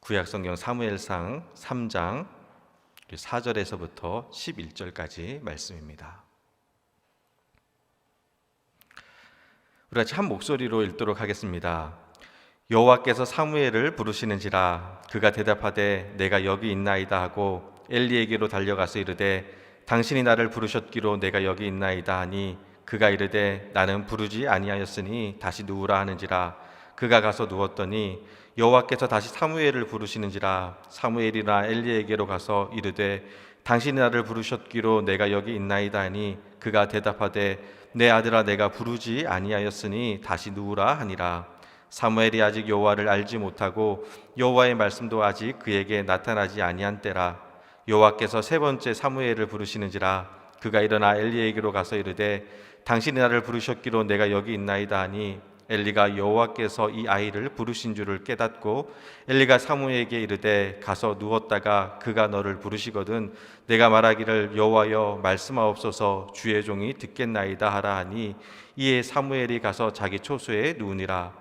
구약성경 사무엘상 3장 4절에서부터 11절까지 말씀입니다. 우리 같이 한 목소리로 읽도록 하겠습니다. 여호와께서 사무엘을 부르시는지라 그가 대답하되 내가 여기 있나이다 하고 엘리에게로 달려가서 이르되 당신이 나를 부르셨기로 내가 여기 있나이다 하니 그가 이르되 나는 부르지 아니하였으니 다시 누우라 하는지라 그가 가서 누웠더니 여호와께서 다시 사무엘을 부르시는지라 사무엘이나 엘리에게로 가서 이르되 당신이 나를 부르셨기로 내가 여기 있나이다 하니 그가 대답하되 내 아들아 내가 부르지 아니하였으니 다시 누우라 하니라. 사무엘이 아직 여호와를 알지 못하고 여호와의 말씀도 아직 그에게 나타나지 아니한 때라. 여호와께서 세 번째 사무엘을 부르시는지라 그가 일어나 엘리에게로 가서 이르되 당신이 나를 부르셨기로 내가 여기 있나이다 하니 엘리가 여호와께서 이 아이를 부르신 줄을 깨닫고 엘리가 사무엘에게 이르되 가서 누웠다가 그가 너를 부르시거든 내가 말하기를 여호와여 말씀하옵소서 주의 종이 듣겠나이다 하라 하니 이에 사무엘이 가서 자기 초소에 누우니라.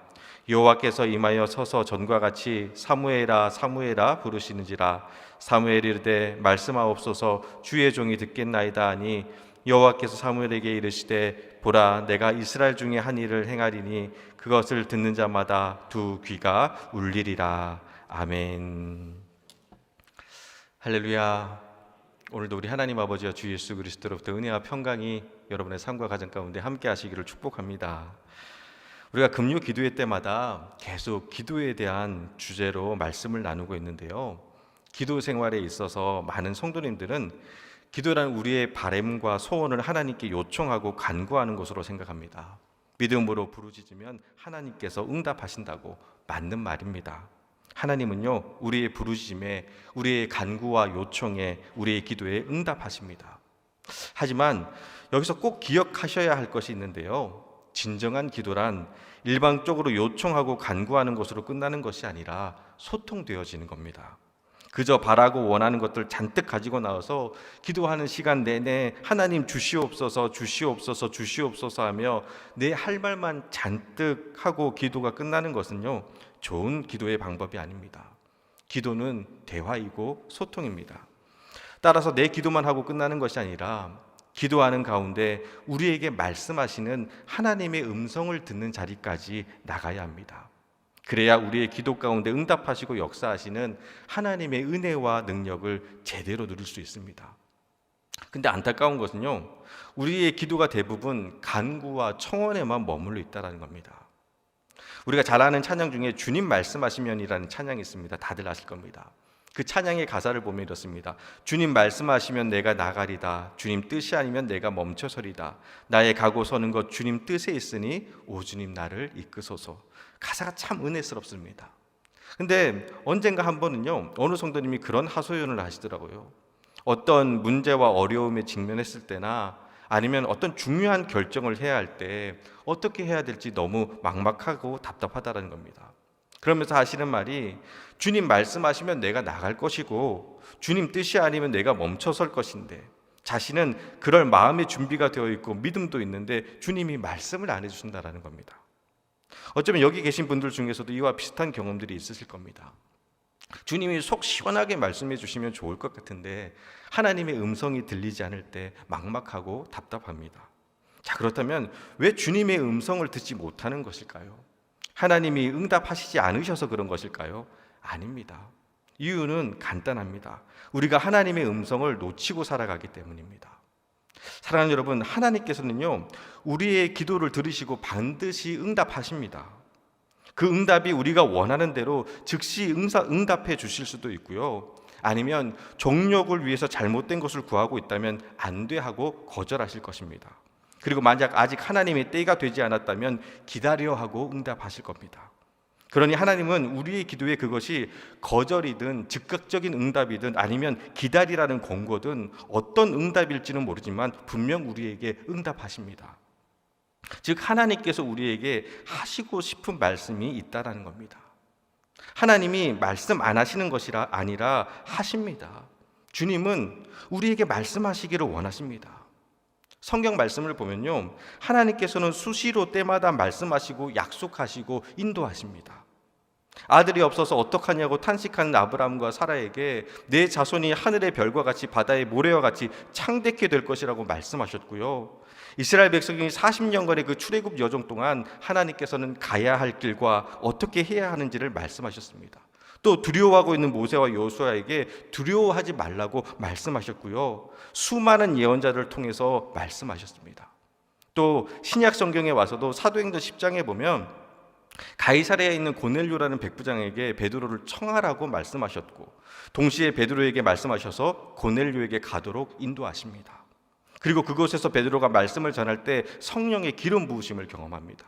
여호와께서 임하여 서서 전과 같이 사무엘아 사무엘아 부르시는지라 사무엘이 이르되 말씀하옵소서 주의 종이 듣겠나이다 하니 여호와께서 사무엘에게 이르시되 보라 내가 이스라엘 중에 한 일을 행하리니 그것을 듣는 자마다 두 귀가 울리리라. 아멘. 할렐루야. 오늘도 우리 하나님 아버지와 주 예수 그리스도로부터 은혜와 평강이 여러분의 삶과 가정 가운데 함께 하시기를 축복합니다. 우리가 금요 기도회 때마다 계속 기도에 대한 주제로 말씀을 나누고 있는데요, 기도 생활에 있어서 많은 성도님들은 기도란 우리의 바램과 소원을 하나님께 요청하고 간구하는 것으로 생각합니다. 믿음으로 부르짖으면 하나님께서 응답하신다고. 맞는 말입니다. 하나님은요 우리의 부르짖음에, 우리의 간구와 요청에, 우리의 기도에 응답하십니다. 하지만 여기서 꼭 기억하셔야 할 것이 있는데요, 진정한 기도란 일방적으로 요청하고 간구하는 것으로 끝나는 것이 아니라 소통되어지는 겁니다. 그저 바라고 원하는 것들 잔뜩 가지고 나와서 기도하는 시간 내내 하나님 주시옵소서 주시옵소서 주시옵소서 하며 내 할 말만 잔뜩 하고 기도가 끝나는 것은요 좋은 기도의 방법이 아닙니다. 기도는 대화이고 소통입니다. 따라서 내 기도만 하고 끝나는 것이 아니라 기도하는 가운데 우리에게 말씀하시는 하나님의 음성을 듣는 자리까지 나가야 합니다. 그래야 우리의 기도 가운데 응답하시고 역사하시는 하나님의 은혜와 능력을 제대로 누릴 수 있습니다. 근데 안타까운 것은요, 우리의 기도가 대부분 간구와 청원에만 머물러 있다는 겁니다. 우리가 잘 아는 찬양 중에 주님 말씀하시면이라는 찬양이 있습니다. 다들 아실 겁니다. 그 찬양의 가사를 보면 이렇습니다. 주님 말씀하시면 내가 나가리다. 주님 뜻이 아니면 내가 멈춰서리다. 나의 가고 서는 것 주님 뜻에 있으니 오 주님 나를 이끄소서. 가사가 참 은혜스럽습니다. 근데 언젠가 한 번은요 어느 성도님이 그런 하소연을 하시더라고요. 어떤 문제와 어려움에 직면했을 때나 아니면 어떤 중요한 결정을 해야 할 때 어떻게 해야 될지 너무 막막하고 답답하다는 겁니다. 그러면서 하시는 말이 주님 말씀하시면 내가 나갈 것이고 주님 뜻이 아니면 내가 멈춰설 것인데, 자신은 그럴 마음의 준비가 되어 있고 믿음도 있는데 주님이 말씀을 안 해주신다는 겁니다. 어쩌면 여기 계신 분들 중에서도 이와 비슷한 경험들이 있으실 겁니다. 주님이 속 시원하게 말씀해 주시면 좋을 것 같은데 하나님의 음성이 들리지 않을 때 막막하고 답답합니다. 자, 그렇다면 왜 주님의 음성을 듣지 못하는 것일까요? 하나님이 응답하시지 않으셔서 그런 것일까요? 아닙니다. 이유는 간단합니다. 우리가 하나님의 음성을 놓치고 살아가기 때문입니다. 사랑하는 여러분, 하나님께서는요 우리의 기도를 들으시고 반드시 응답하십니다. 그 응답이 우리가 원하는 대로 즉시 응답해 주실 수도 있고요, 아니면 종력을 위해서 잘못된 것을 구하고 있다면 안 돼 하고 거절하실 것입니다. 그리고 만약 아직 하나님의 때가 되지 않았다면 기다려 하고 응답하실 겁니다. 그러니 하나님은 우리의 기도에 그것이 거절이든 즉각적인 응답이든 아니면 기다리라는 권고든 어떤 응답일지는 모르지만 분명 우리에게 응답하십니다. 즉 하나님께서 우리에게 하시고 싶은 말씀이 있다라는 겁니다. 하나님이 말씀 안 하시는 것이 아니라 하십니다. 주님은 우리에게 말씀하시기를 원하십니다. 성경 말씀을 보면요, 하나님께서는 수시로 때마다 말씀하시고 약속하시고 인도하십니다. 아들이 없어서 어떡하냐고 탄식하는 아브라함과 사라에게 내 자손이 하늘의 별과 같이 바다의 모래와 같이 창대케 될 것이라고 말씀하셨고요. 이스라엘 백성이 40년간의 그 출애굽 여정 동안 하나님께서는 가야 할 길과 어떻게 해야 하는지를 말씀하셨습니다. 또 두려워하고 있는 모세와 여호수아에게 두려워하지 말라고 말씀하셨고요. 수많은 예언자들을 통해서 말씀하셨습니다. 또 신약 성경에 와서도 사도행전 10장에 보면 가이사랴에 있는 고넬료라는 백부장에게 베드로를 청하라고 말씀하셨고, 동시에 베드로에게 말씀하셔서 고넬료에게 가도록 인도하십니다. 그리고 그곳에서 베드로가 말씀을 전할 때 성령의 기름 부으심을 경험합니다.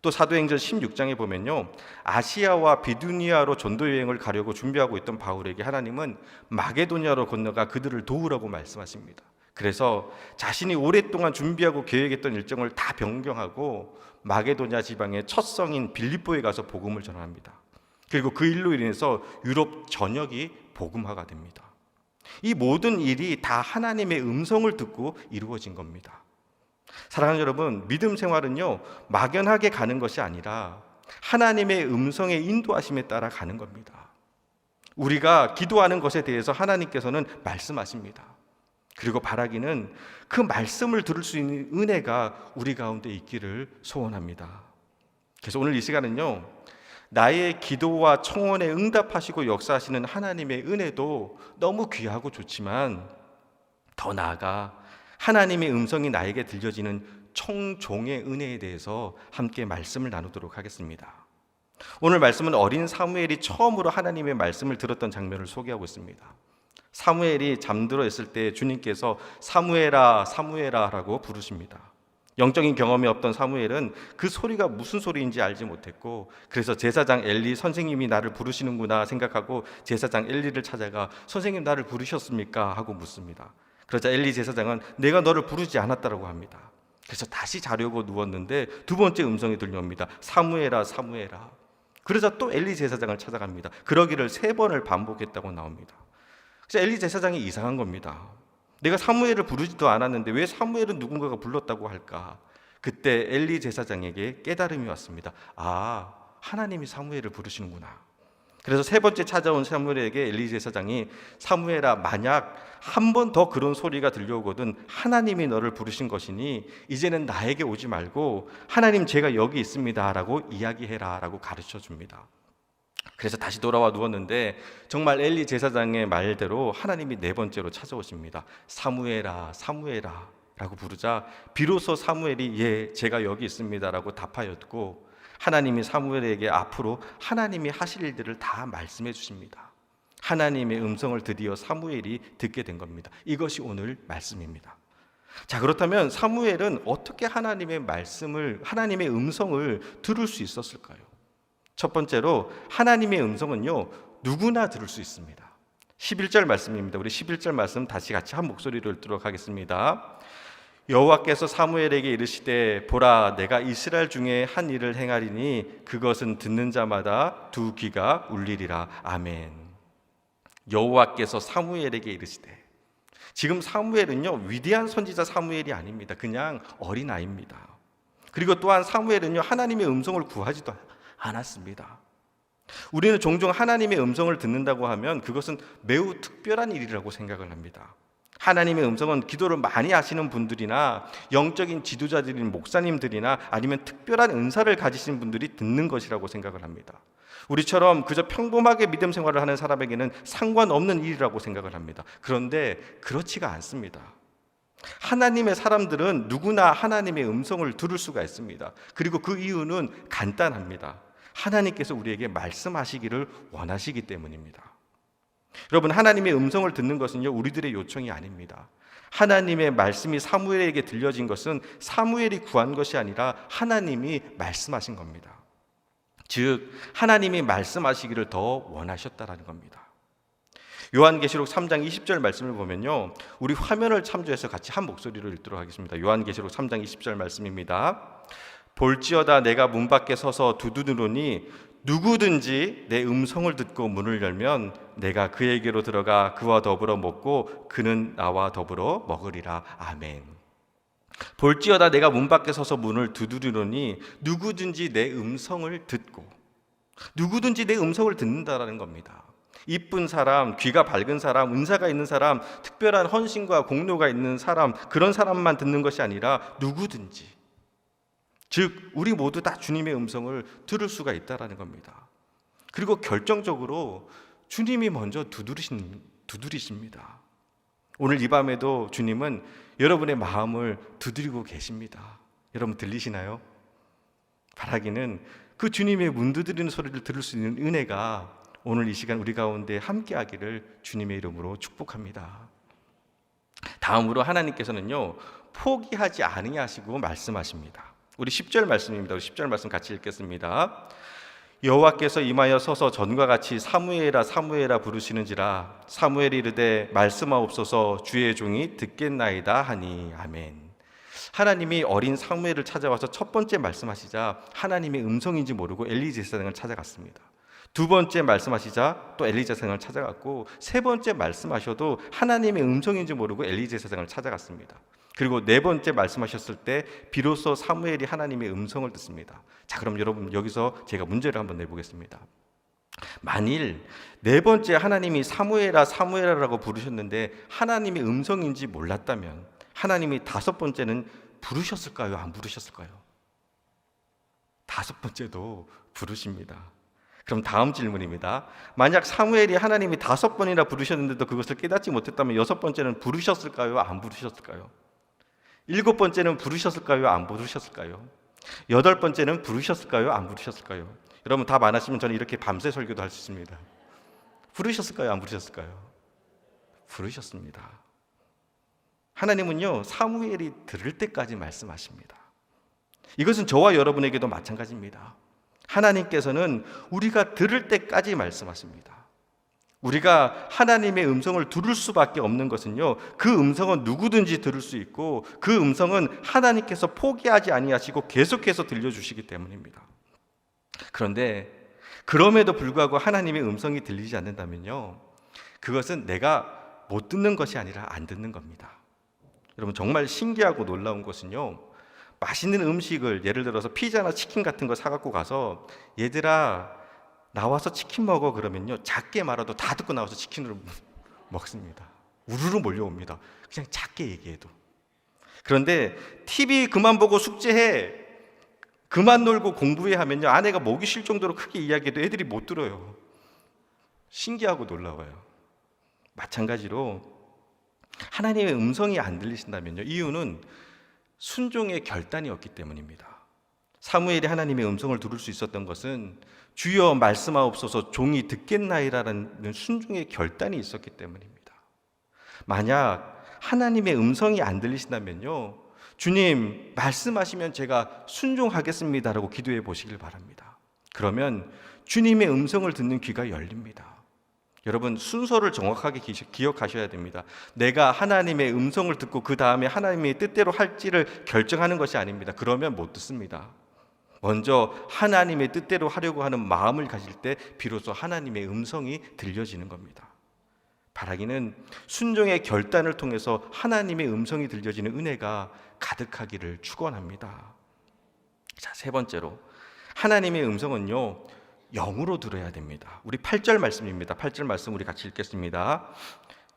또 사도행전 16장에 보면요, 아시아와 비두니아로 전도 여행을 가려고 준비하고 있던 바울에게 하나님은 마게도냐로 건너가 그들을 도우라고 말씀하십니다. 그래서 자신이 오랫동안 준비하고 계획했던 일정을 다 변경하고 마게도냐 지방의 첫 성인 빌립보에 가서 복음을 전합니다. 그리고 그 일로 인해서 유럽 전역이 복음화가 됩니다. 이 모든 일이 다 하나님의 음성을 듣고 이루어진 겁니다. 사랑하는 여러분, 믿음 생활은요, 막연하게 가는 것이 아니라 하나님의 음성의 인도하심에 따라 가는 겁니다. 우리가 기도하는 것에 대해서 하나님께서는 말씀하십니다. 그리고 바라기는 그 말씀을 들을 수 있는 은혜가 우리 가운데 있기를 소원합니다. 그래서 오늘 이 시간은요, 나의 기도와 청원에 응답하시고 역사하시는 하나님의 은혜도 너무 귀하고 좋지만, 더 나아가 하나님의 음성이 나에게 들려지는 청종의 은혜에 대해서 함께 말씀을 나누도록 하겠습니다. 오늘 말씀은 어린 사무엘이 처음으로 하나님의 말씀을 들었던 장면을 소개하고 있습니다. 사무엘이 잠들어 있을 때 주님께서 사무엘아 사무엘아 라고 부르십니다. 영적인 경험이 없던 사무엘은 그 소리가 무슨 소리인지 알지 못했고, 그래서 제사장 엘리 선생님이 나를 부르시는구나 생각하고 제사장 엘리를 찾아가 선생님 나를 부르셨습니까? 하고 묻습니다. 그러자 엘리 제사장은 내가 너를 부르지 않았다라고 합니다. 그래서 다시 자려고 누웠는데 두 번째 음성이 들려옵니다. 사무엘아 사무엘아. 그러자 또 엘리 제사장을 찾아갑니다. 그러기를 3번을 반복했다고 나옵니다. 그래서 엘리 제사장이 이상한 겁니다. 내가 사무엘을 부르지도 않았는데 왜 사무엘은 누군가가 불렀다고 할까? 그때 엘리 제사장에게 깨달음이 왔습니다. 아, 하나님이 사무엘을 부르시는구나. 그래서 3번째 찾아온 사무엘에게 엘리 제사장이 사무엘아, 만약 한 번 더 그런 소리가 들려오거든 하나님이 너를 부르신 것이니 이제는 나에게 오지 말고 하나님 제가 여기 있습니다 라고 이야기해라 라고 가르쳐 줍니다. 그래서 다시 돌아와 누웠는데 정말 엘리 제사장의 말대로 하나님이 4번째로 찾아오십니다. 사무엘아 사무엘아 라고 부르자 비로소 사무엘이 예 제가 여기 있습니다 라고 답하였고, 하나님이 사무엘에게 앞으로 하나님이 하실 일들을 다 말씀해 주십니다. 하나님의 음성을 드디어 사무엘이 듣게 된 겁니다. 이것이 오늘 말씀입니다. 자, 그렇다면 사무엘은 어떻게 하나님의 말씀을, 하나님의 음성을 들을 수 있었을까요? 첫 번째로 하나님의 음성은요, 누구나 들을 수 있습니다. 11절 말씀입니다. 우리 11절 말씀 다시 같이 한 목소리로 읽도록 하겠습니다. 여호와께서 사무엘에게 이르시되 보라 내가 이스라엘 중에 한 일을 행하리니 그것은 듣는 자마다 2 귀가 울리리라. 아멘. 여호와께서 사무엘에게 이르시되, 지금 사무엘은요 위대한 선지자 사무엘이 아닙니다. 그냥 어린아이입니다. 그리고 또한 사무엘은요 하나님의 음성을 구하지도 않았습니다. 우리는 종종 하나님의 음성을 듣는다고 하면 그것은 매우 특별한 일이라고 생각을 합니다. 하나님의 음성은 기도를 많이 하시는 분들이나 영적인 지도자들인 목사님들이나 아니면 특별한 은사를 가지신 분들이 듣는 것이라고 생각을 합니다. 우리처럼 그저 평범하게 믿음 생활을 하는 사람에게는 상관없는 일이라고 생각을 합니다. 그런데 그렇지가 않습니다. 하나님의 사람들은 누구나 하나님의 음성을 들을 수가 있습니다. 그리고 그 이유는 간단합니다. 하나님께서 우리에게 말씀하시기를 원하시기 때문입니다. 여러분, 하나님의 음성을 듣는 것은요 우리들의 요청이 아닙니다. 하나님의 말씀이 사무엘에게 들려진 것은 사무엘이 구한 것이 아니라 하나님이 말씀하신 겁니다. 즉 하나님이 말씀하시기를 더 원하셨다라는 겁니다. 요한계시록 3장 20절 말씀을 보면요, 우리 화면을 참조해서 같이 한 목소리로 읽도록 하겠습니다. 요한계시록 3장 20절 말씀입니다. 볼지어다 내가 문 밖에 서서 두드리노니 누구든지 내 음성을 듣고 문을 열면 내가 그에게로 들어가 그와 더불어 먹고 그는 나와 더불어 먹으리라. 아멘. 볼지어다 내가 문 밖에 서서 문을 두드리노니 누구든지 내 음성을 듣고, 누구든지 내 음성을 듣는다라는 겁니다. 이쁜 사람, 귀가 밝은 사람, 은사가 있는 사람, 특별한 헌신과 공로가 있는 사람, 그런 사람만 듣는 것이 아니라 누구든지, 즉 우리 모두 다 주님의 음성을 들을 수가 있다라는 겁니다. 그리고 결정적으로 주님이 먼저 두드리십니다. 오늘 이 밤에도 주님은 여러분의 마음을 두드리고 계십니다. 여러분 들리시나요? 바라기는 그 주님의 문 두드리는 소리를 들을 수 있는 은혜가 오늘 이 시간 우리 가운데 함께하기를 주님의 이름으로 축복합니다. 다음으로 하나님께서는요, 포기하지 아니하시고 말씀하십니다. 우리 10절 말씀입니다. 우리 10절 말씀 같이 읽겠습니다. 여호와께서 임하여 서서 전과 같이 사무엘아 사무엘아 부르시는지라 사무엘이 이르되 말씀하옵소서 주의 종이 듣겠나이다 하니. 아멘. 하나님이 어린 사무엘을 찾아와서 첫 번째 말씀하시자 하나님의 음성인지 모르고 엘리 제사장을 찾아갔습니다. 두 번째 말씀하시자 또 엘리 제사장을 찾아갔고, 세 번째 말씀하셔도 하나님의 음성인지 모르고 엘리 제사장을 찾아갔습니다. 그리고 네 번째 말씀하셨을 때 비로소 사무엘이 하나님의 음성을 듣습니다. 자, 그럼 여러분 여기서 제가 문제를 한번 내보겠습니다. 만일 네 번째 하나님이 사무엘아 사무엘아라고 부르셨는데 하나님의 음성인지 몰랐다면 하나님이 다섯 번째는 부르셨을까요? 안 부르셨을까요? 다섯 번째도 부르십니다. 그럼 다음 질문입니다. 만약 사무엘이 하나님이 다섯 번이나 부르셨는데도 그것을 깨닫지 못했다면 여섯 번째는 부르셨을까요? 안 부르셨을까요? 일곱 번째는 부르셨을까요? 안 부르셨을까요? 여덟 번째는 부르셨을까요? 안 부르셨을까요? 여러분 답 안 하시면 저는 이렇게 밤새 설교도 할 수 있습니다. 부르셨을까요? 안 부르셨을까요? 부르셨습니다. 하나님은요, 사무엘이 들을 때까지 말씀하십니다. 이것은 저와 여러분에게도 마찬가지입니다. 하나님께서는 우리가 들을 때까지 말씀하십니다. 우리가 하나님의 음성을 들을 수밖에 없는 것은요, 그 음성은 누구든지 들을 수 있고 그 음성은 하나님께서 포기하지 아니하시고 계속해서 들려주시기 때문입니다. 그런데 그럼에도 불구하고 하나님의 음성이 들리지 않는다면요, 그것은 내가 못 듣는 것이 아니라 안 듣는 겁니다. 여러분 정말 신기하고 놀라운 것은요, 맛있는 음식을 예를 들어서 피자나 치킨 같은 거 사갖고 가서 얘들아 나와서 치킨 먹어 그러면요, 작게 말아도 다 듣고 나와서 치킨을 먹습니다. 우르르 몰려옵니다. 그냥 작게 얘기해도. 그런데 TV 그만 보고 숙제해, 그만 놀고 공부해 하면요, 아내가 목이 쉴 정도로 크게 이야기해도 애들이 못 들어요. 신기하고 놀라워요. 마찬가지로 하나님의 음성이 안 들리신다면요, 이유는 순종의 결단이 없기 때문입니다. 사무엘이 하나님의 음성을 들을 수 있었던 것은 주여 말씀하옵소서 종이 듣겠나이라는 순종의 결단이 있었기 때문입니다. 만약 하나님의 음성이 안 들리신다면요, 주님 말씀하시면 제가 순종하겠습니다라고 기도해 보시길 바랍니다. 그러면 주님의 음성을 듣는 귀가 열립니다. 여러분 순서를 정확하게 기억하셔야 됩니다. 내가 하나님의 음성을 듣고 그 다음에 하나님의 뜻대로 할지를 결정하는 것이 아닙니다. 그러면 못 듣습니다. 먼저 하나님의 뜻대로 하려고 하는 마음을 가질 때 비로소 하나님의 음성이 들려지는 겁니다. 바라기는 순종의 결단을 통해서 하나님의 음성이 들려지는 은혜가 가득하기를 축원합니다. 자, 세 번째로 하나님의 음성은요, 영으로 들어야 됩니다. 우리 8절 말씀입니다. 8절 말씀 우리 같이 읽겠습니다.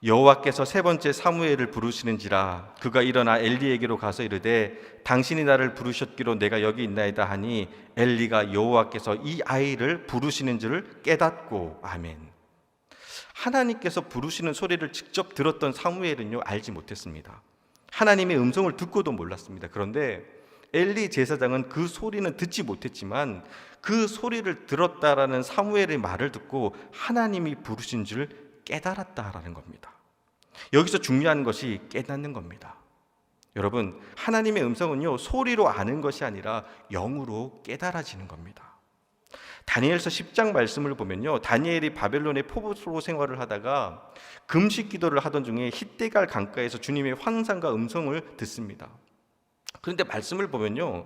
여호와께서 세 번째 사무엘을 부르시는지라 그가 일어나 엘리에게로 가서 이르되 당신이 나를 부르셨기로 내가 여기 있나이다 하니 엘리가 여호와께서 이 아이를 부르시는 줄을 깨닫고. 아멘. 하나님께서 부르시는 소리를 직접 들었던 사무엘은요, 알지 못했습니다. 하나님의 음성을 듣고도 몰랐습니다. 그런데 엘리 제사장은 그 소리는 듣지 못했지만 그 소리를 들었다라는 사무엘의 말을 듣고 하나님이 부르신 줄 깨달았다라는 겁니다. 여기서 중요한 것이 깨닫는 겁니다. 여러분 하나님의 음성은요, 소리로 아는 것이 아니라 영으로 깨달아지는 겁니다. 다니엘서 10장 말씀을 보면요, 다니엘이 바벨론의 포로로 생활을 하다가 금식 기도를 하던 중에 hitde갈 강가에서 주님의 환상과 음성을 듣습니다. 그런데 말씀을 보면요,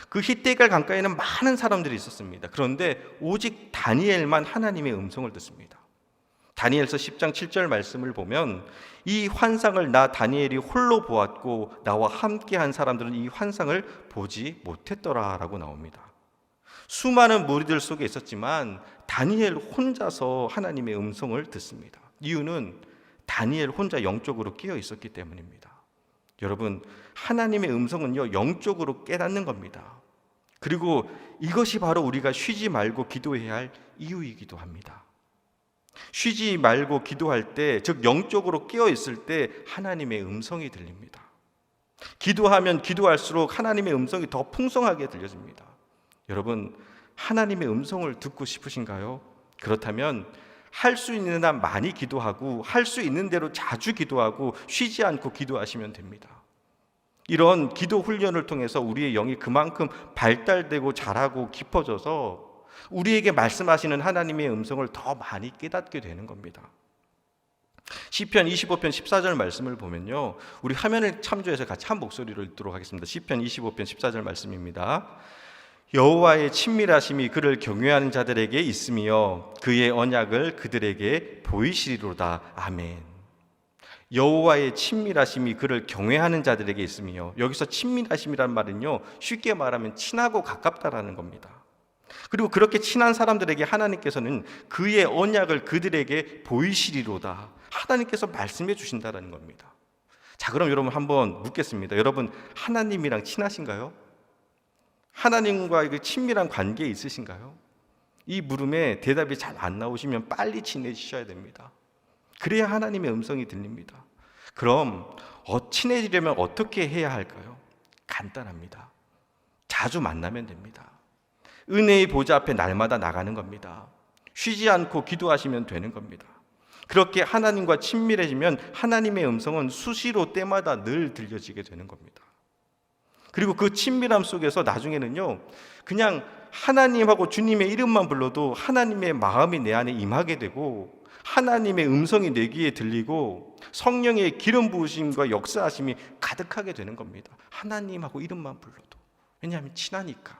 그 hitde갈 강가에는 많은 사람들이 있었습니다. 그런데 오직 다니엘만 하나님의 음성을 듣습니다. 다니엘서 10장 7절 말씀을 보면 이 환상을 나 다니엘이 홀로 보았고 나와 함께한 사람들은 이 환상을 보지 못했더라라고 나옵니다. 수많은 무리들 속에 있었지만 다니엘 혼자서 하나님의 음성을 듣습니다. 이유는 다니엘 혼자 영적으로 깨어 있었기 때문입니다. 여러분, 하나님의 음성은요, 영적으로 깨닫는 겁니다. 그리고 이것이 바로 우리가 쉬지 말고 기도해야 할 이유이기도 합니다. 쉬지 말고 기도할 때, 즉 영적으로 깨어 있을 때 하나님의 음성이 들립니다. 기도하면 기도할수록 하나님의 음성이 더 풍성하게 들려집니다. 여러분, 하나님의 음성을 듣고 싶으신가요? 그렇다면 할 수 있는 한 많이 기도하고 할 수 있는 대로 자주 기도하고 쉬지 않고 기도하시면 됩니다. 이런 기도 훈련을 통해서 우리의 영이 그만큼 발달되고 자라고 깊어져서 우리에게 말씀하시는 하나님의 음성을 더 많이 깨닫게 되는 겁니다. 시편 25편 14절 말씀을 보면요, 우리 화면을 참조해서 같이 한 목소리로 읽도록 하겠습니다. 시편 25편 14절 말씀입니다. 여호와의 친밀하심이 그를 경외하는 자들에게 있으며 그의 언약을 그들에게 보이시리로다. 아멘. 여호와의 친밀하심이 그를 경외하는 자들에게 있으며, 여기서 친밀하심이란 말은요, 쉽게 말하면 친하고 가깝다라는 겁니다. 그리고 그렇게 친한 사람들에게 하나님께서는 그의 언약을 그들에게 보이시리로다. 하나님께서 말씀해 주신다라는 겁니다. 자, 그럼 여러분 한번 묻겠습니다. 여러분, 하나님이랑 친하신가요? 하나님과 친밀한 관계에 있으신가요? 이 물음에 대답이 잘 안 나오시면 빨리 친해지셔야 됩니다. 그래야 하나님의 음성이 들립니다. 그럼 친해지려면 어떻게 해야 할까요? 간단합니다. 자주 만나면 됩니다. 은혜의 보좌 앞에 날마다 나가는 겁니다. 쉬지 않고 기도하시면 되는 겁니다. 그렇게 하나님과 친밀해지면 하나님의 음성은 수시로 때마다 늘 들려지게 되는 겁니다. 그리고 그 친밀함 속에서 나중에는요, 그냥 하나님하고 주님의 이름만 불러도 하나님의 마음이 내 안에 임하게 되고 하나님의 음성이 내 귀에 들리고 성령의 기름 부으심과 역사하심이 가득하게 되는 겁니다. 하나님하고 이름만 불러도. 왜냐하면 친하니까.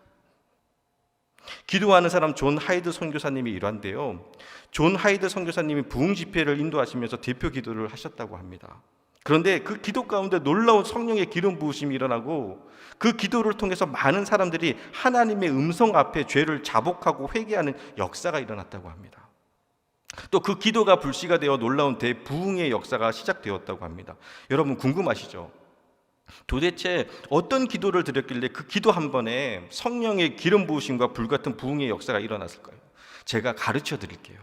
기도하는 사람 존 하이드 선교사님이 일환데요, 존 하이드 선교사님이 부흥 집회를 인도하시면서 대표 기도를 하셨다고 합니다. 그런데 그 기도 가운데 놀라운 성령의 기름 부으심이 일어나고 그 기도를 통해서 많은 사람들이 하나님의 음성 앞에 죄를 자복하고 회개하는 역사가 일어났다고 합니다. 또 그 기도가 불씨가 되어 놀라운 대부흥의 역사가 시작되었다고 합니다. 여러분 궁금하시죠? 도대체 어떤 기도를 드렸길래 그 기도 한 번에 성령의 기름 부으심과 불같은 부흥의 역사가 일어났을까요? 제가 가르쳐 드릴게요.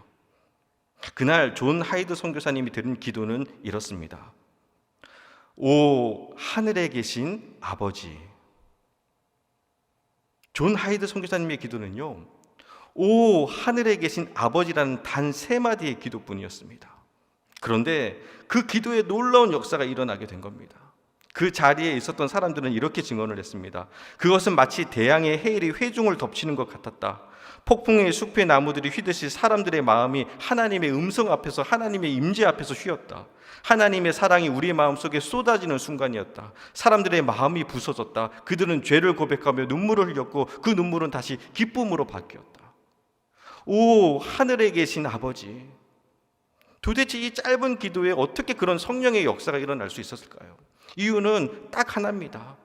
그날 존 하이드 선교사님이 드린 기도는 이렇습니다. 오 하늘에 계신 아버지. 존 하이드 선교사님의 기도는요, 오 하늘에 계신 아버지라는 단 세 마디의 기도뿐이었습니다. 그런데 그 기도에 놀라운 역사가 일어나게 된 겁니다. 그 자리에 있었던 사람들은 이렇게 증언을 했습니다. 그것은 마치 대양의 해일이 회중을 덮치는 것 같았다. 폭풍의 숲의 나무들이 휘듯이 사람들의 마음이 하나님의 음성 앞에서, 하나님의 임재 앞에서 휘었다. 하나님의 사랑이 우리의 마음속에 쏟아지는 순간이었다. 사람들의 마음이 부서졌다. 그들은 죄를 고백하며 눈물을 흘렸고 그 눈물은 다시 기쁨으로 바뀌었다. 오 하늘에 계신 아버지. 도대체 이 짧은 기도에 어떻게 그런 성령의 역사가 일어날 수 있었을까요? 이유는 딱 하나입니다.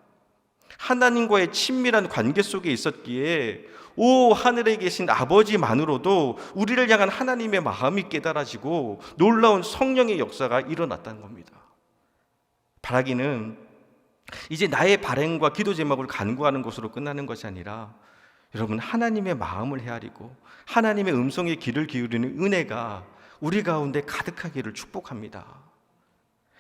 하나님과의 친밀한 관계 속에 있었기에 오 하늘에 계신 아버지만으로도 우리를 향한 하나님의 마음이 깨달아지고 놀라운 성령의 역사가 일어났다는 겁니다. 바라기는 이제 나의 발행과 기도 제목을 간구하는 것으로 끝나는 것이 아니라 여러분 하나님의 마음을 헤아리고 하나님의 음성에 귀를 기울이는 은혜가 우리 가운데 가득하기를 축복합니다.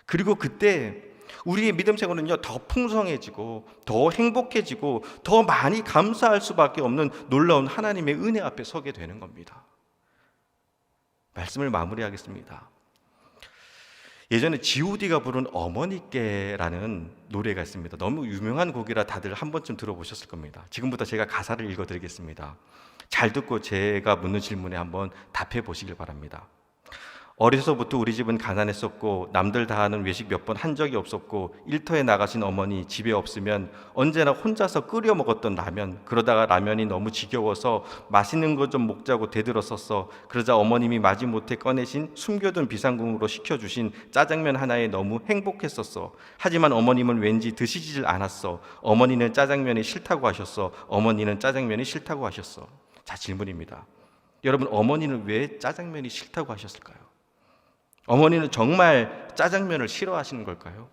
그리고 그때 우리의 믿음 생활은요 더 풍성해지고 더 행복해지고 더 많이 감사할 수밖에 없는 놀라운 하나님의 은혜 앞에 서게 되는 겁니다. 말씀을 마무리하겠습니다. 예전에 G.O.D가 부른 어머니께라는 노래가 있습니다. 너무 유명한 곡이라 다들 한 번쯤 들어보셨을 겁니다. 지금부터 제가 가사를 읽어드리겠습니다. 잘 듣고 제가 묻는 질문에 한번 답해 보시길 바랍니다. 어려서부터 우리 집은 가난했었고 남들 다 하는 외식 몇 번 한 적이 없었고 일터에 나가신 어머니 집에 없으면 언제나 혼자서 끓여 먹었던 라면, 그러다가 라면이 너무 지겨워서 맛있는 거 좀 먹자고 되들었었어. 그러자 어머님이 마지못해 꺼내신 숨겨둔 비상금으로 시켜주신 짜장면 하나에 너무 행복했었어. 하지만 어머님은 왠지 드시질 않았어. 어머니는 짜장면이 싫다고 하셨어. 어머니는 짜장면이 싫다고 하셨어. 자, 질문입니다. 여러분, 어머니는 왜 짜장면이 싫다고 하셨을까요? 어머니는 정말 짜장면을 싫어하시는 걸까요?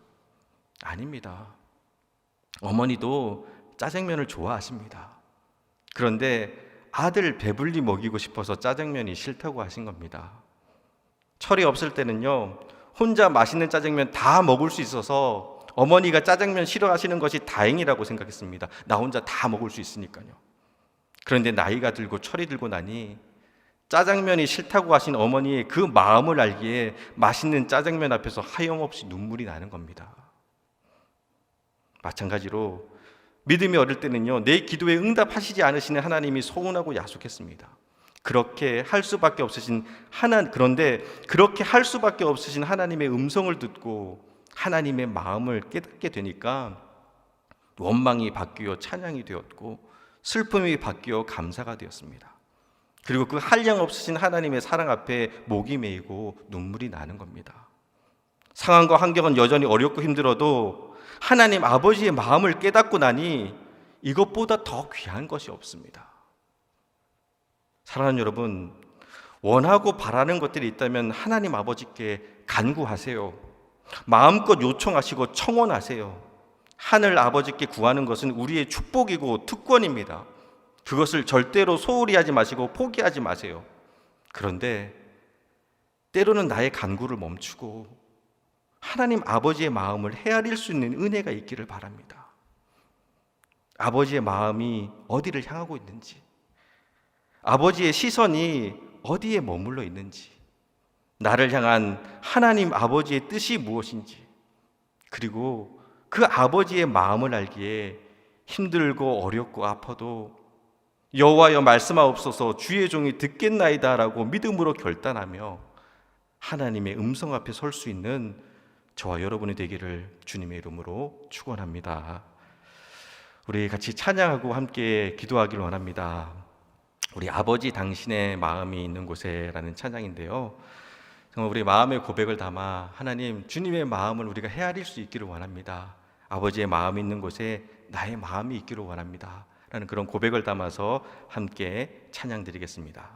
아닙니다. 어머니도 짜장면을 좋아하십니다. 그런데 아들 배불리 먹이고 싶어서 짜장면이 싫다고 하신 겁니다. 철이 없을 때는요, 혼자 맛있는 짜장면 다 먹을 수 있어서 어머니가 짜장면 싫어하시는 것이 다행이라고 생각했습니다. 나 혼자 다 먹을 수 있으니까요. 그런데 나이가 들고 철이 들고 나니 짜장면이 싫다고 하신 어머니의 그 마음을 알기에 맛있는 짜장면 앞에서 하염없이 눈물이 나는 겁니다. 마찬가지로 믿음이 어릴 때는요, 내 기도에 응답하시지 않으시는 하나님이 서운하고 야속했습니다. 그렇게 할 수밖에 없으신 그런데 그렇게 할 수밖에 없으신 하나님의 음성을 듣고 하나님의 마음을 깨닫게 되니까 원망이 바뀌어 찬양이 되었고 슬픔이 바뀌어 감사가 되었습니다. 그리고 그 한량 없으신 하나님의 사랑 앞에 목이 메이고 눈물이 나는 겁니다. 상황과 환경은 여전히 어렵고 힘들어도 하나님 아버지의 마음을 깨닫고 나니 이것보다 더 귀한 것이 없습니다. 사랑하는 여러분, 원하고 바라는 것들이 있다면 하나님 아버지께 간구하세요. 마음껏 요청하시고 청원하세요. 하늘 아버지께 구하는 것은 우리의 축복이고 특권입니다. 그것을 절대로 소홀히 하지 마시고 포기하지 마세요. 그런데 때로는 나의 간구를 멈추고 하나님 아버지의 마음을 헤아릴 수 있는 은혜가 있기를 바랍니다. 아버지의 마음이 어디를 향하고 있는지, 아버지의 시선이 어디에 머물러 있는지, 나를 향한 하나님 아버지의 뜻이 무엇인지, 그리고 그 아버지의 마음을 알기에 힘들고 어렵고 아파도 여호와여 말씀하옵소서 주의 종이 듣겠나이다 라고 믿음으로 결단하며 하나님의 음성 앞에 설 수 있는 저와 여러분이 되기를 주님의 이름으로 축원합니다. 우리 같이 찬양하고 함께 기도하기를 원합니다. 우리 아버지 당신의 마음이 있는 곳에 라는 찬양인데요, 정말 우리 마음의 고백을 담아 하나님 주님의 마음을 우리가 헤아릴 수 있기를 원합니다. 아버지의 마음이 있는 곳에 나의 마음이 있기를 원합니다 라는 그런 고백을 담아서 함께 찬양 드리겠습니다.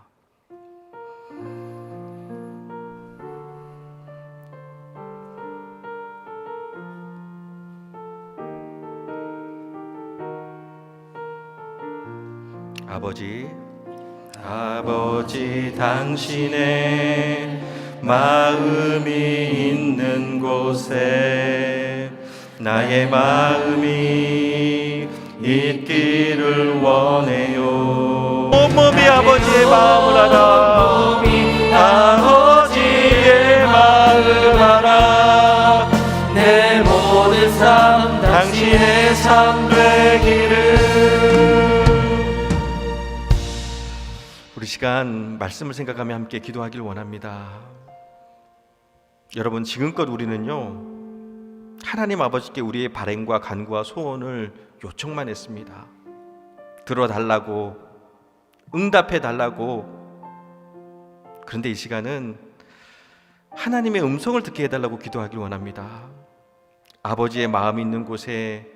아버지 당신의 마음이 있는 곳에 나의 마음이 있기를 원해요. 온몸이 아버지의 마음을 알아. 아버지의 마음을 알아. 내 모든 삶 당신의 삶 되기를. 우리 시간 말씀을 생각하며 함께 기도하기를 원합니다. 여러분, 지금껏 우리는요, 하나님 아버지께 우리의 바램과 간구와 소원을 요청만 했습니다. 들어달라고, 응답해달라고. 그런데 이 시간은 하나님의 음성을 듣게 해달라고 기도하기를 원합니다. 아버지의 마음이 있는 곳에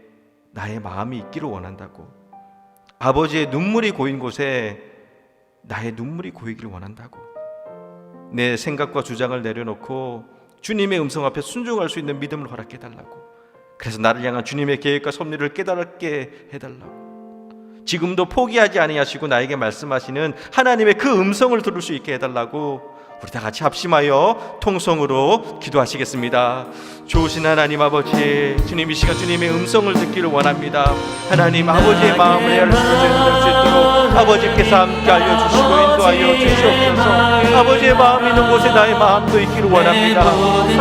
나의 마음이 있기를 원한다고, 아버지의 눈물이 고인 곳에 나의 눈물이 고이기를 원한다고, 내 생각과 주장을 내려놓고 주님의 음성 앞에 순종할 수 있는 믿음을 허락해 달라고, 그래서 나를 향한 주님의 계획과 섭리를 깨닫게 해달라고, 지금도 포기하지 아니하시고 나에게 말씀하시는 하나님의 그 음성을 들을 수 있게 해달라고 우리 다 같이 합심하여 통성으로 기도하시겠습니다. 좋으신 하나님 아버지, 주님 이 시간 주님의 음성을 듣기를 원합니다. 하나님 아버지의 마음을 헤아릴 수 있도록 아버지께서 함께 알려주시고 인도하여 주시옵소서. 아버지의 마음 있는 곳에 나의 마음도 있기를 원합니다.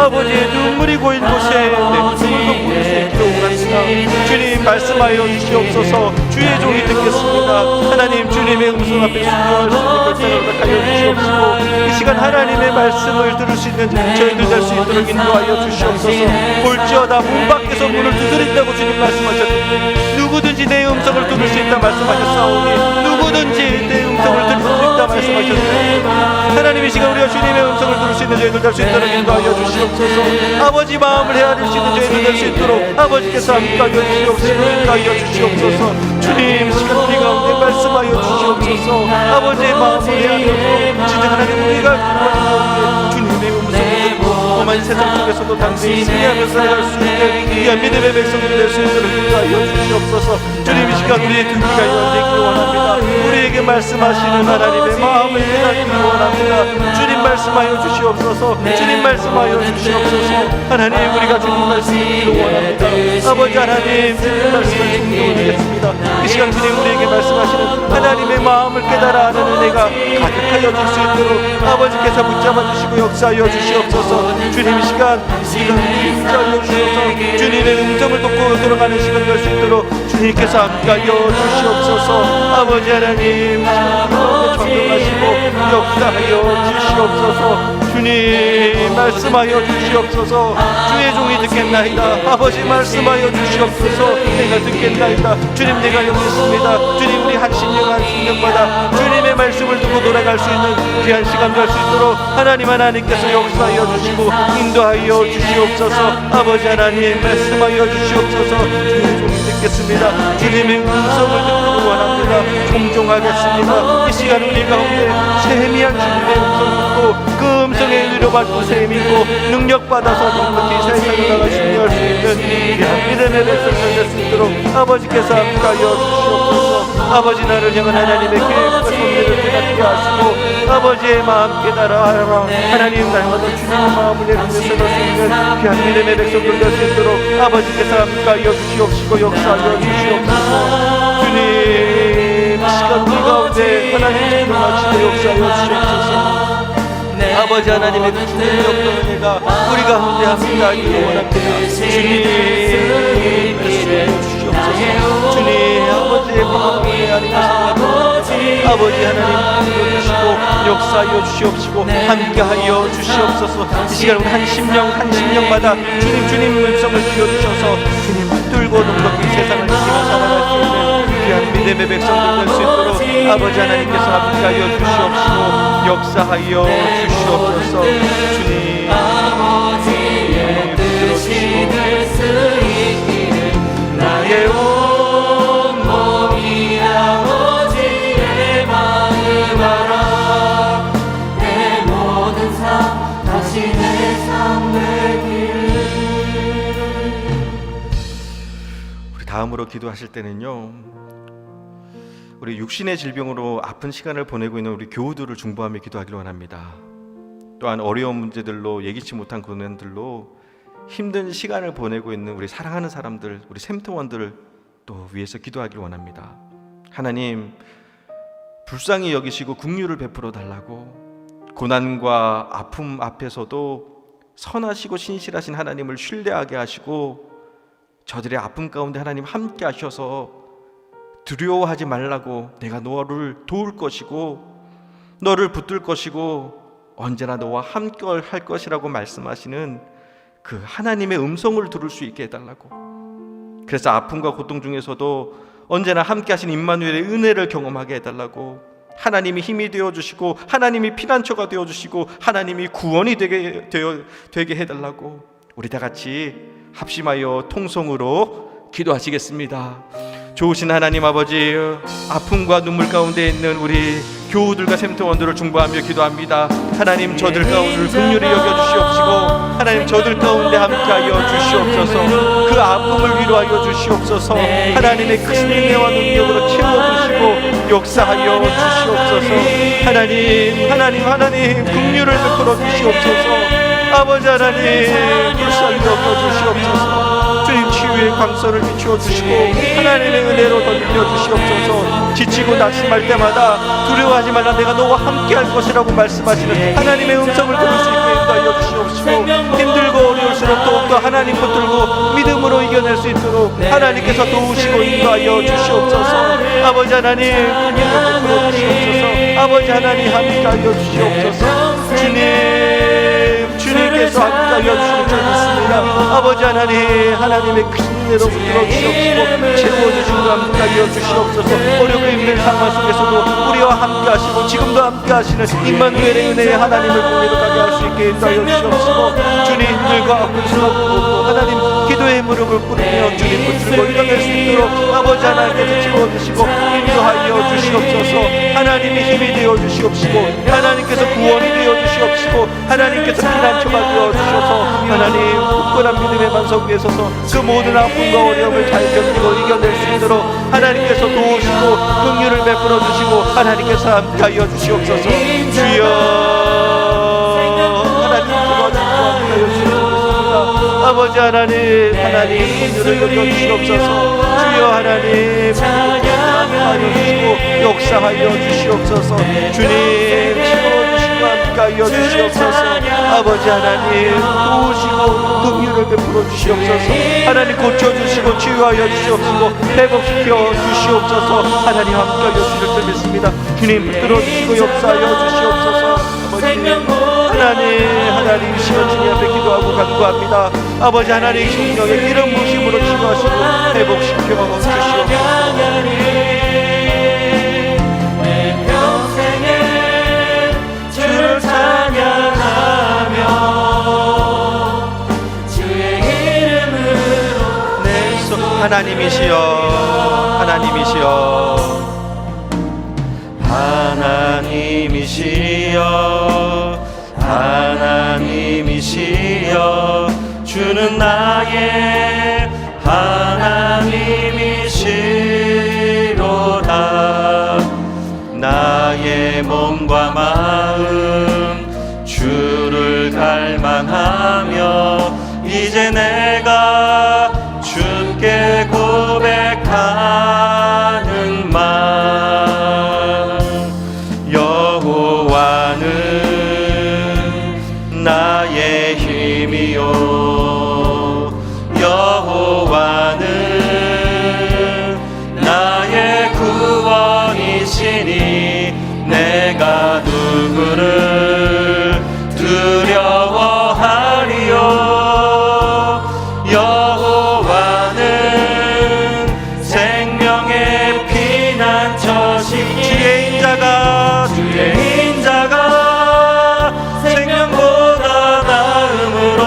아버지의 눈물이 고인 곳에 내 눈물도 보일 수 있기를 원합니다. 주님 말씀하여 주시옵소서. 주의 종이 듣겠습니다. 하나님, 주님의 음성 앞에 순종할 수 있는 결단을 하여 주시옵시고, 이 시간 하나님의 말씀을 들을 수 있는 저희들 될 수 있도록 인도하여 주시옵소서. 볼지어다 문 밖에서 문을 두드린다고 주님 말씀하셨는데, 누구든지 내 음성을 들을 수 있다 말씀하셨사오니, 누구든지 내 음성을 들을 수 있다 말씀하셨네. 하나님, 이 시간 우리가 주님의 음성을 들을 수 있는 저희들 될 수 있도록 인도하여 주시옵소서. 아버지 마음을 헤아릴 수 있는 저희들 될 수 있도록 아버지께서 함께하여 주시옵시고 인도하여 주시옵소서. 주님, 시간 우리 가운데 말씀하여 주시옵소서. 아버지의 마음을 헤아려서 진짜 하나님, 우리가 가운데 주님의 음성을 듣고 험한 세상 속에서도 당신이 승리하며 살아갈 수 있는 귀한 믿음의 백성들이 될 수 있도록 인도하여 주시옵소서. 주님, 이 시간 우리의 등기가 열리기를 원합니다. 우리에게 말씀하시는 하나님의 마음을 깨닫기를 원합니다. 주님 말씀하여 주시옵소서. 주님 말씀하여 주시옵소서. 하나님, 우리가 주님 말씀을 듣기를 원합니다. 아버지 하나님, 주님 말씀을 존경드리겠습니다. 이 시간 주님 우리에게 말씀하시는 하나님의 마음을 깨달아 아는 은혜가 가득하여 줄 수 있도록 아버지께서 붙잡아 주시고 역사하여 주시옵소서. 주님, 이 시간 붙잡아 주시옵소서. 주님의 음성을 듣고 들어가는 시간 될 수 있도록 주님께서 함께하여 주시옵소서. 아버지 하나님, 전능하시고 역사하여 주시옵소서. 주님 말씀하여 주시옵소서. 주의 종이 듣겠나이다. 아버지 말씀하여 주시옵소서. 내가 듣겠나이다. 주님, 내가 여기 있습니다. 주님, 우리 한 신령마다 주님의 말씀을 듣고 돌아갈 수 있는 귀한 시간 될 수 있도록 하나님께서 역사하여 주시고 인도하여 주시옵소서. 아버지 하나님, 말씀하여 주시옵소서. 주의 종이 듣겠습니다. 주님의 음성을 듣기를 원합니다. 존중하겠습니다. 이 시간 우리 가운데 세미한 주님의 음성 듣고 그 음성에 의료받고 세미고 능력받아서 넉넉히 세상을 나가 승리할 수 있는 귀한 믿음의 백성들 될 수 있도록 아버지께서 함께하여 주시옵소서. 아버지, 나를 향한 하나님의 계획과 섭리를 깨닫게 하시고 아버지의 마음 깨달아 하나님 날마다 주님의 마음을 내리며 살아갈 수 있는 귀한 믿음의 백성들 될 수 있도록 아버지께서 함께하여 주시옵시고 역사하여 주시옵소서. 주님, 이 시간 우리 가운데 하나님 존경하시고 역사하여 주시옵소서. 아버지 하나님의 그 주님의 없던 은혜가 우리 가운데 함께하기를 원합니다. 주님, 말씀해 주시옵소서. 주님, 아버지의 마음을 헤아리며 살아갑니다. 아버지 하나님 불러주시고 역사하여 주시옵시고 함께하여 주시옵소서. 이 시간 우리 한 심령마다 주님 음성을 들려주셔서 주님 붙들고 넉넉히 세상을 지키며 살아갈 수 있는 귀한 믿음의 백성들 될 수 있도록 아버지 하나님께서 함께하여 주시옵시고 역사하여 주시옵소서. 주님, 붙들어주시고 나의 온몸이 아버지의 마음 알아. 내 모든 삶 다시 내 삶 되기를. 우리 다음으로 기도하실 때는요, 우리 육신의 질병으로 아픈 시간을 보내고 있는 우리 교우들을 중보하며 기도하기를 원합니다. 또한 어려운 문제들로 예기치 못한 고난들로 힘든 시간을 보내고 있는 우리 사랑하는 사람들, 우리 샘터원들을 또 위해서 기도하기를 원합니다. 하나님, 불쌍히 여기시고 긍휼을 베풀어 달라고, 고난과 아픔 앞에서도 선하시고 신실하신 하나님을 신뢰하게 하시고 저들의 아픔 가운데 하나님 함께 하셔서 두려워하지 말라고, 내가 너를 도울 것이고 너를 붙들 것이고 언제나 너와 함께 할 것이라고 말씀하시는 그 하나님의 음성을 들을 수 있게 해달라고, 그래서 아픔과 고통 중에서도 언제나 함께 하신 임마누엘의 은혜를 경험하게 해달라고, 하나님이 힘이 되어주시고 하나님이 피난처가 되어주시고 하나님이 구원이 되게 해달라고 우리 다같이 합심하여 통성으로 기도하시겠습니다. 좋으신 하나님 아버지, 아픔과 눈물 가운데 있는 우리 교우들과 샘터원들을 중보하며 기도합니다. 하나님, 저들 가운데 긍휼히 여겨주시옵시고 하나님, 저들 가운데 함께하여 주시옵소서. 그 아픔을 위로하여 주시옵소서. 하나님의 크신 은혜와 능력으로 채워주시고 역사하여 주시옵소서. 하나님 긍휼을 베풀어 주시옵소서. 아버지 하나님, 불쌍히 여겨주시옵소서. 주님, 치유의 광선을 비추어 주시고 하나님의 은혜로 덧입혀 주시옵소서. 지치고 낙심할 때마다 두려워하지 말라, 내가 너와 함께 할 것이라고 말씀하시는 하나님의 음성을 들을 수 있게 인도하여 주시옵시고 힘들고 어려울수록 더욱더 하나님 붙들고 믿음으로 이겨낼 수 있도록 하나님께서 도우시고 인도하여 주시옵소서. 아버지 하나님 베풀어 주시옵소서. 아버지 하나님 함께하여 주시옵소서. 주님께서 함께하여 주실 줄 믿습니다. 아버지 하나님 하나님의 큰 은혜로 붙들어 주시옵시고 채워주시고 함께하여 주시옵소서. 어렵고 힘든 상황 속에서도 우리와 함께하시고 지금도 함께하시는 임마누엘의 은혜의 하나님을 고백하게 할 수 있게 인도하여 주시옵시고 주님들과 고스럽고 하나님 기도의 무릎을 꿇으며 주님 붙들고 일어날 수 있도록 아버지 하나님께서 채워주시고 인도하여 주시옵소서. 하나님의 힘이 되어 주시옵시고 하나님께서 구원이 되어 주시옵시고 하나님께서 피난처가 되어 주셔서 하나님 굳건한 믿음의 반석 위에 서서 그 모든 아픔과 어려움을 잘 견디고 이겨낼 수 있도록 하나님께서 도우시고 긍휼을 베풀어 주시고 하나님께서 함께하여 주시옵소서. 주여 아버지 하나님 긍휼을 베풀어 주시옵소서. 주여 하나님 하여 주시고 역사하여 주시옵소서. 주님 채워주시고 함께하여 주시옵소서. 아버지 하나님 도우시고 긍휼을 베풀어 주시옵소서. 하나님 고쳐주시고 치유하여 주시옵시고 회복시켜 주시옵소서. 하나님 함께하여 주실 줄 믿습니다. 주님 붙들어 주시고 역사하여 주시옵소서. 하나님 시간 주님 앞에 기도하고 간구합니다. 아버지 하나님 성령의 기름 부으심으로 치유하시고 회복시켜 주시옵소서. 내 평생에 주를 찬양하며 주의 이름으로 내 속 하나님이시여 하나님이시여 주는 나의 하나님이시로다. 나의 몸과 마음 주를 갈망하며 이제 내가 주께 고백하는 말 여호와는 나의 힘이요 여호와는 나의 구원이시니 내가 누구를 두려워하리요. 여호와는 생명의 피난처시니 주의 인자가 생명보다 나음으로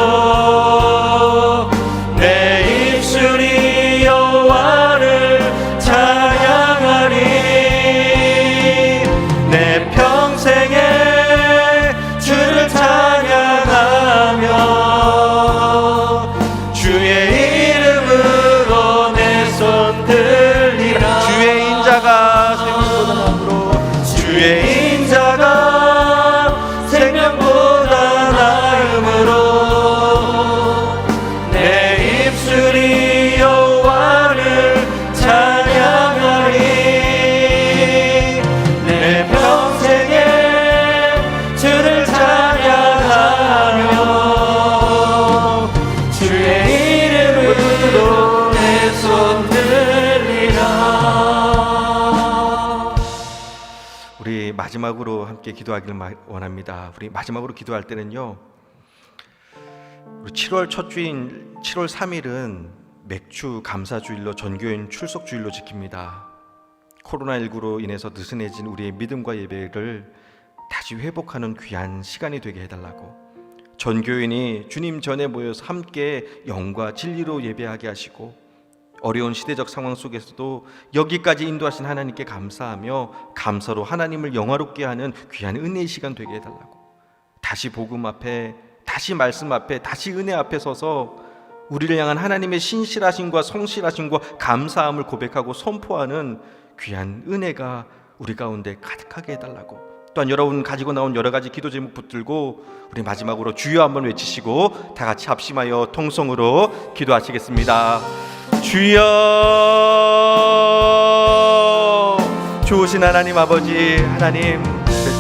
내 입술이 여호와를 찬양하리. 내 평생에 주를 찬양하며 주의 이름으로 내 손 들리라. 주의 인자가 생명보다 나음으로 주의 인자가 생명보다 나음으로 내 입술이 여호와를 찬양하리. 내 평생에 주를 찬양하며 주의 이름으로 내 손 들리라. 우리 마지막으로 함께 기도하기를 원합니다. 우리 마지막으로 기도할 때는요, 우리 7월 첫 주인 7월 3일은 맥주 감사주일로 전교인 출석주일로 지킵니다. 코로나19로 인해서 느슨해진 우리의 믿음과 예배를 다시 회복하는 귀한 시간이 되게 해달라고, 전교인이 주님 전에 모여서 함께 영과 진리로 예배하게 하시고 어려운 시대적 상황 속에서도 여기까지 인도하신 하나님께 감사하며 감사로 하나님을 영화롭게 하는 귀한 은혜의 시간 되게 해달라고, 다시 복음 앞에, 다시 말씀 앞에, 다시 은혜 앞에 서서 우리를 향한 하나님의 신실하심과 성실하심과 감사함을 고백하고 선포하는 귀한 은혜가 우리 가운데 가득하게 해달라고, 또한 여러분 가지고 나온 여러 가지 기도 제목 붙들고 우리 마지막으로 주여 한번 외치시고 다 같이 합심하여 통성으로 기도하시겠습니다. 주여, 좋으신 하나님 아버지, 하나님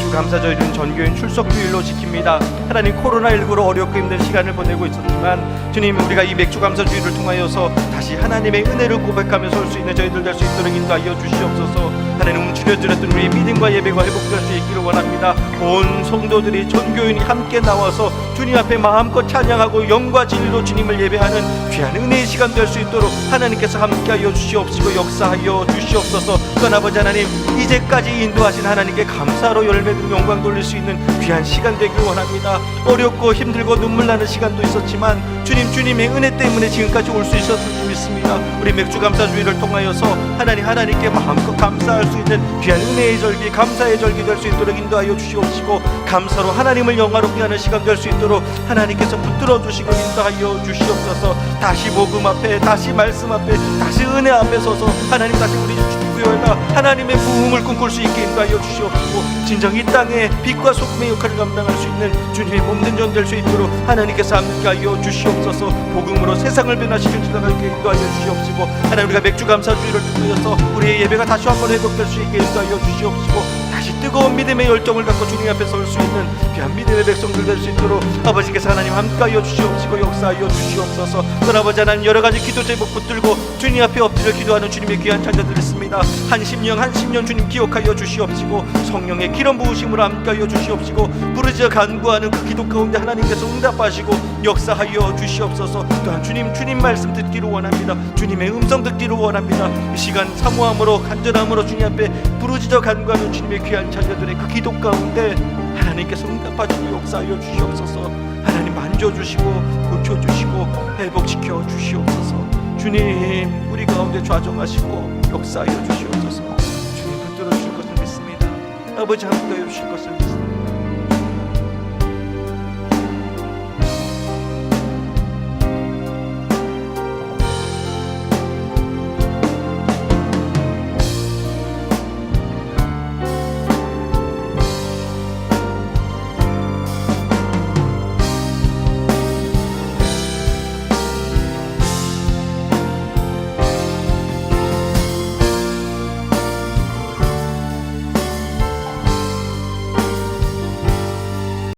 맥주 감사절은 전교인 출석주일로 지킵니다. 하나님, 코로나19로 어렵고 힘든 시간을 보내고 있었지만 주님, 우리가 이 맥주 감사주일을 통하여서 다시 하나님의 은혜를 고백하며 설 수 있는 저희들 될 수 있도록 인도하여 주시옵소서. 하나님, 움츠려들었던 우리의 믿음과 예배가 회복될 수 있기를 원합니다. 온 성도들이, 전교인이 함께 나와서 주님 앞에 마음껏 찬양하고 영과 진리로 주님을 예배하는 귀한 은혜의 시간 될 수 있도록 하나님께서 함께하여 주시옵시고 역사하여 주시옵소서. 또한 아버지 하나님, 이제까지 인도하신 하나님께 감사로 열매든 영광 돌릴 수 있는 귀한 시간 되길 원합니다. 어렵고 힘들고 눈물 나는 시간도 있었지만 주님의 은혜 때문에 지금까지 올 수 있었을 줄 믿습니다. 우리 맥주 감사주의를 통하여서 하나님께 마음껏 감사할 수 있는 귀한 은혜의 절기, 감사의 절기 될 수 있도록 인도하여 주시옵시고, 감사로 하나님을 영화롭게 하는 시간 될 수 있도록 하나님께서 붙들어 주시고 인도하여 주시옵소서. 다시 복음 앞에, 다시 말씀 앞에, 다시 은혜 앞에 서서 하나님, 다시 우리 주교회가 하나님의 부흥을 꿈꿀 수 있게 인도하여 주시옵시고, 진정 이 땅에 빛과 소금의 역할을 감당할 수 있는 주님의 몸된 전 될 수 있도록 하나님께서 함께하여 주시옵소서. 복음으로 세상을 변화시켜 지나가게 인도하여 주시옵시고, 하나님, 우리가 맥주 감사주의를 통해서 우리의 예배가 다시 한번 회복될 수 있게 인도하여 주시옵시고, 다시 뜨거운 믿음의 열정을 갖고 주님 앞에 설 수 있는 귀한 믿음의 백성들 될 수 있도록 아버지께서 하나님 함께하여 주시옵시고 역사하여 주시옵소서. 또 아버지 하나님, 여러 가지 기도 제목 붙들고 주님 앞에 엎드려 기도하는 주님의 귀한 자녀들 있습니다. 한 심령 주님 기억하여 주시옵시고, 성령의 기름 부으심으로 함께하여 주시옵시고, 부르짖어 간구하는 그 기도 가운데 하나님께서 응답하시고 역사하여 주시옵소서. 또한 주님 말씀 듣기를 원합니다. 주님의 음성 듣기를 원합니다. 이 시간 사모함으로 간절함으로 주님 앞에 부르짖어 간구하는 주님의 귀한 자녀들의 그 기도 가운데 하나님께서 응답하시고 역사하여 주시옵소서. 하나님, 만져주시고 고쳐주시고 회복시켜 주시옵소서. 주님, 우리 가운데 좌정하시고 역사하여 주시옵소서. 주님, 붙들어 주실 것을 믿습니다. 아버지, 함께하여 주실 것을 믿습니다.